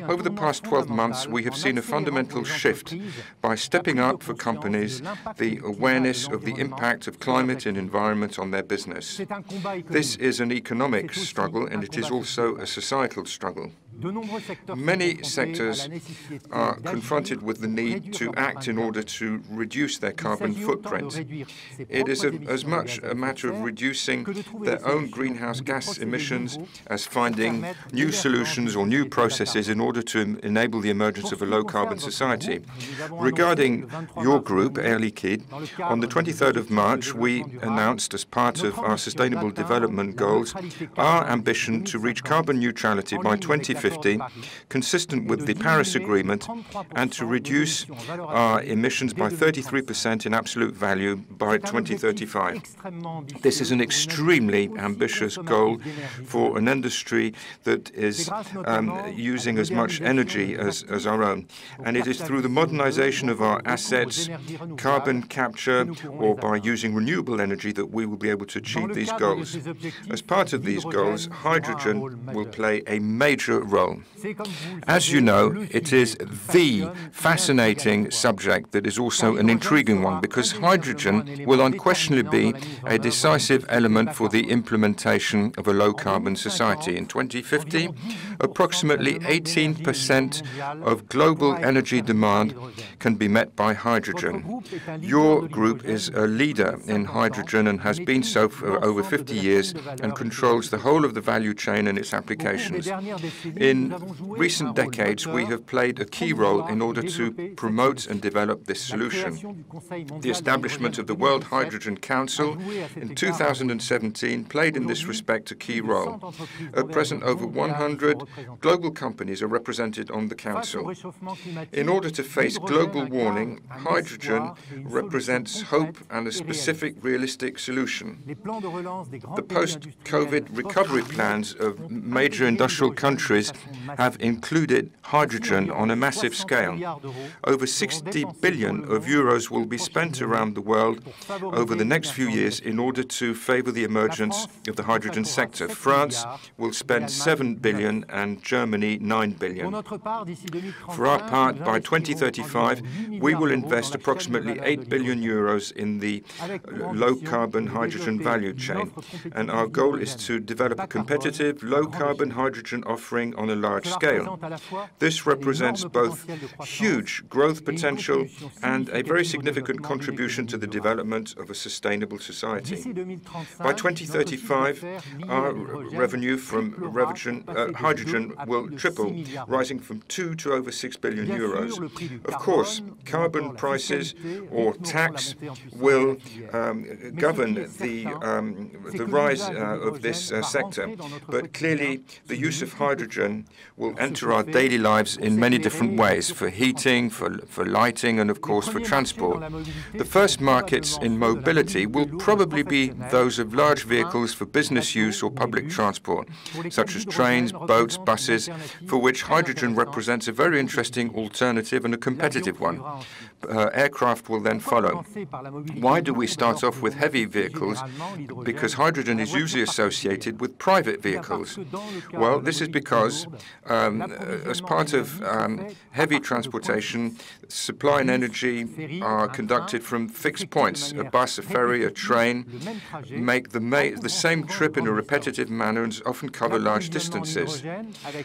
Over the past 12 months, we have seen a fundamental shift by stepping up for companies the awareness of the impact of climate and environment on their business. This is an economic struggle, and it is also a societal struggle. Many sectors are confronted with the need to act in order to reduce their carbon footprint. It is as much a matter of reducing their own greenhouse gas emissions as finding new solutions or new processes in order to enable the emergence of a low-carbon society. Regarding your group, Air Liquide, on the 23rd of March, we announced as part of our Sustainable Development Goals our ambition to reach carbon neutrality by 2050, consistent with the Paris Agreement, and to reduce our emissions by 33% in absolute value by 2035. This is an extremely ambitious goal for an industry that is using as much energy as our own. And it is through the modernization of our assets, carbon capture, or by using renewable energy that we will be able to achieve these goals. As part of these goals, hydrogen will play a major role. As you know, it is the fascinating subject that is also an intriguing one, because hydrogen will unquestionably be a decisive element for the implementation of a low-carbon society. In 2050, approximately 18% of global energy demand can be met by hydrogen. Your group is a leader in hydrogen and has been so for over 50 years and controls the whole of the value chain and its applications. In recent decades, we have played a key role in order to promote and develop this solution. The establishment of the World Hydrogen Council in 2017 played in this respect a key role. At present, over 100 global companies are represented on the Council. In order to face global warming, hydrogen represents hope and a specific, realistic solution. The post-COVID recovery plans of major industrial countries have included hydrogen on a massive scale. Over 60 billion of euros will be spent around the world over the next few years in order to favor the emergence of the hydrogen sector. France will spend 7 billion and Germany 9 billion. For our part, by 2035, we will invest approximately 8 billion euros in the low-carbon hydrogen value chain. And our goal is to develop a competitive, low-carbon hydrogen offering on a large scale. This represents both huge growth potential and a very significant contribution to the development of a sustainable society. By 2035, our revenue from hydrogen will triple, rising from 2 to over 6 billion euros. Of course, carbon prices or tax will govern the rise of this sector, but clearly the use of hydrogen will enter our daily lives in many different ways, for heating, for lighting, and of course for transport. The first markets in mobility will probably be those of large vehicles for business use or public transport, such as trains, boats, buses, for which hydrogen represents a very interesting alternative and a competitive one. Aircraft will then follow. Why do we start off with heavy vehicles? Because hydrogen is usually associated with private vehicles. Well, this is because as part of heavy transportation, supply and energy are conducted from fixed points. A bus, a ferry, a train make the same trip in a repetitive manner and often cover large distances.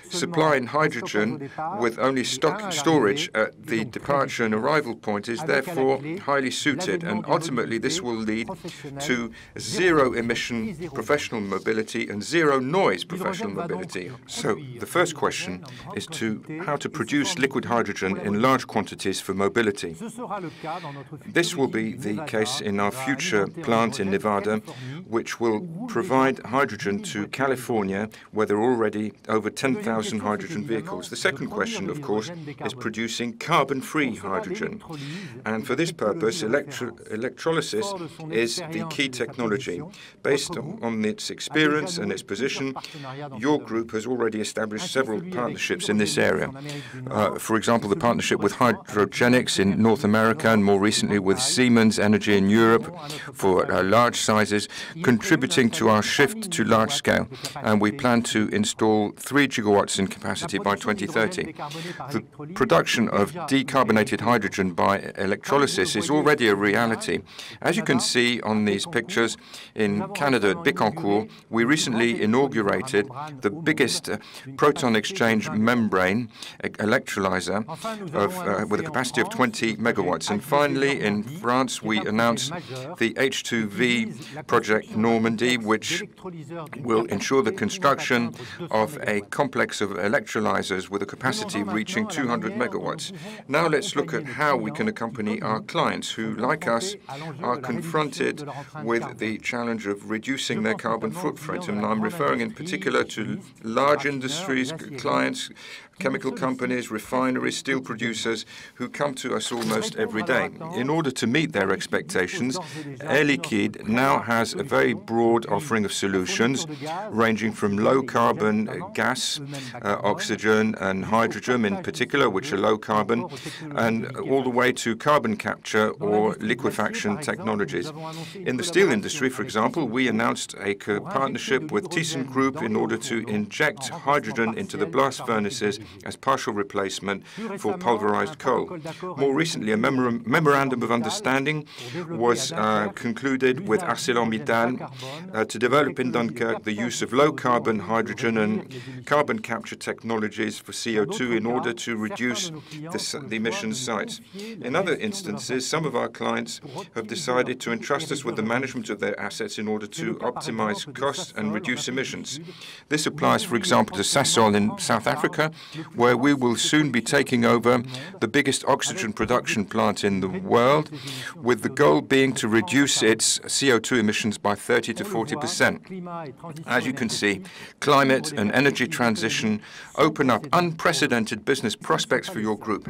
Supply in hydrogen with only storage at the departure and arrival point is therefore highly suited, and ultimately this will lead to zero-emission professional mobility and zero-noise professional mobility. So the first question is how to produce liquid hydrogen in large quantities for mobility. This will be the case in our future plant in Nevada, which will provide hydrogen to California, where there are already over 10,000 hydrogen vehicles. The second question, of course, is producing carbon-free hydrogen. And for this purpose, electrolysis is the key technology. Based on its experience and its position, your group has already established several partnerships in this area. For example, the partnership with Hydrogenics in North America and more recently with Siemens Energy in Europe for large sizes, contributing to our shift to large scale. And we plan to install 3 gigawatts in capacity by 2030. The production of decarbonated hydrogen by electrolysis is already a reality. As you can see on these pictures, in Canada at Bécancour, we recently inaugurated the biggest proton exchange membrane electrolyzer with a capacity of 20 megawatts. And finally, in France, we announced the H2V project Normandy, which will ensure the construction of a complex of electrolyzers with a capacity reaching 200 megawatts. Now let's look at how we can accompany our clients who, like us, are confronted with the challenge of reducing their carbon footprint. And I'm referring in particular to large industries, clients, chemical companies, refineries, steel producers who come to us almost every day. In order to meet their expectations, Air Liquide now has a very broad offering of solutions ranging from low-carbon gas, oxygen and hydrogen in particular, which are low-carbon, and all the way to carbon capture or liquefaction technologies. In the steel industry, for example, we announced a partnership with ThyssenKrupp in order to inject hydrogen into the blast furnaces as partial replacement for pulverized coal. More recently, a memorandum of understanding was concluded with ArcelorMittal to develop in Dunkirk the use of low-carbon hydrogen and carbon capture technologies for CO2 in order to reduce the emission sites. In other instances, some of our clients have decided to entrust us with the management of their assets in order to optimize costs and reduce emissions. This applies, for example, to Sasol in South Africa, where we will soon be taking over the biggest oxygen production plant in the world, with the goal being to reduce its CO2 emissions by 30 to 40%. As you can see, climate and energy transition open up unprecedented business prospects for your group.